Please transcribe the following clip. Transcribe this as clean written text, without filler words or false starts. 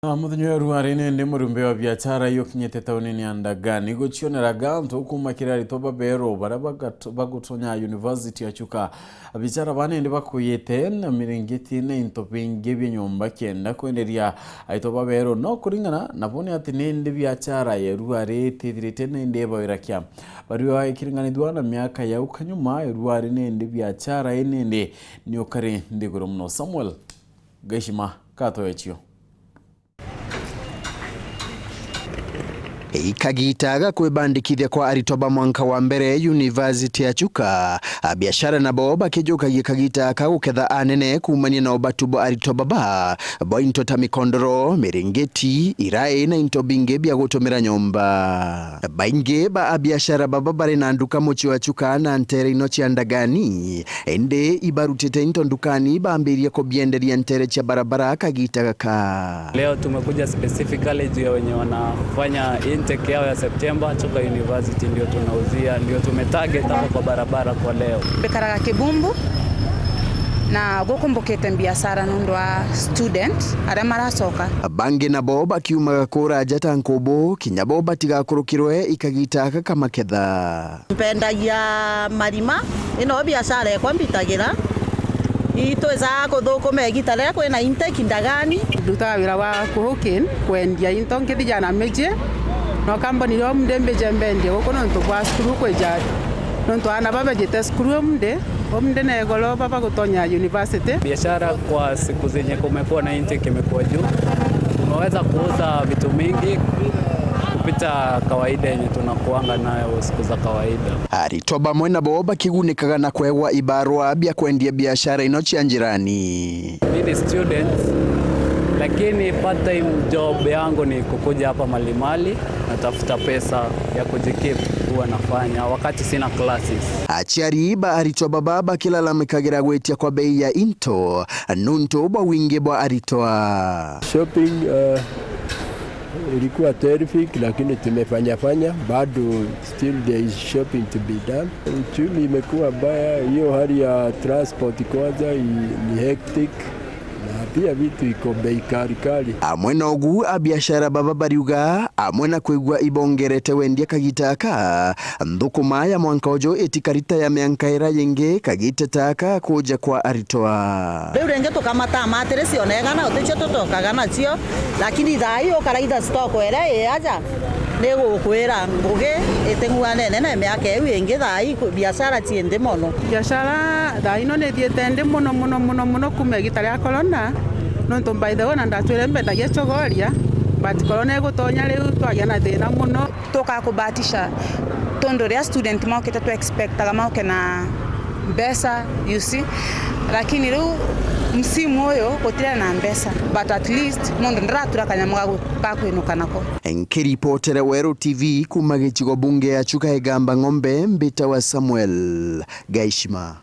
Muthenya rwarine ndi murumbe wa biashara yo kinyete taunini ya Ndagani guchionera ganto kuma kirari toba bero bara bagutonya University ya Chuka bichara bane ndi bakuyete na mirengeti ne intopinge byonyomba kenda kwenderia aitoba bero no kuringana nabone ati ndi biashara ya ruare tidirite ne ndeba wirakia bari wa ikiringanidwa na miaka ya ukanyuma ruarine ndi biashara ene ni okare ndi gurumno Samuel Geshima kato echio ikagitaga kwibandikithia kwa aritoba mwanka wa mbere University ya Chuka biashara nabo bakijukagia kagitaka guketha anene kumania na obatubo aritoba ba bointo ta mikondoro mirengeti irae na into binge bya gutumira nyomba bainge ba biashara baba bare na nduka mochi wa Chuka na ntere inochi Ndagani ende ibarutete into ndukani baambiria ko bienderia ntere cha barabara kagitaka ka leo tumekuja specifically juu ya wenye wanafanya intake yao ya September Chuka University ndio tunauzia, ndio tumetarget hapo kwa barabara kwa leo. Bekaraga kibumbu na gukumbukite biashara nundu wa student ara marasoka bange na boba kiuma kura jata nkobo kinyabo batigakurukirwe ikagitaka kama ketha mpendagia marima ino biashara kwa mbitagira itweza kuthukuma gitare kwina intake Ndagani duta wira wa kuhukin kwendia into ngithijana meje no company ro mdembe jembende ukono nto kwa skuru kweja nto ana baba jete skuru mde na egolo baba gutonya university. Biashara kwa siku zenye kumekuwa na intake imekuwa juu, tunaweza kuuza vitu mingi kupita kawaida yenye tunakuanga nayo siku za kawaida. Aritoba mwena boba kigunikaga na kwegwa ibarwa bya kwendia biashara inochi anjirani. Mimi students lakini part time job yangu ni kukuja hapa Malimali natafuta pesa ya kujikipu huwa nafanya wakati sina classes. Achiari ba aritoba baba kilalamikagira gwetia kwa bei ya into nunto ba wingi bwa aritoa shopping ilikuwa terrific lakini tumefanya bado still there is shopping to be done. Uchumi imekuwa baya, hiyo hali ya transport kwanza ni hectic na pia vitu iko bei kali. Amwena ogu biashara baba bariuga amwena kwigwa ibongerete wendia kagitaka ndukuma ya mwankaojo etikarita ya miankaira yenge kagitetaka kuja kwa aritoa beurenge tukamata matere sionegana uticho tutokagana cio lakini thai okaraitha stock ere aja nego kwera nguge etengua nene na miaka yengi thai biashara ciende mono biashara thai no ne thiete ndi muno kumegitari akorona nonto by the way na ndatwire mbenda gechogoria but korona gutonya riu twagia na thina muno tukakubatisha tondo ria student mauke tu expectaga mauke na mbesa you see lakini riu msimu oyo gutira na mbesa but at least mundu ndiratura kanyamuga kakwinuka nako. Nkiripotere Weru TV kuma gichigo bunge ya Chuka Igamba Ng'ombe mbita wa Samuel Geshima.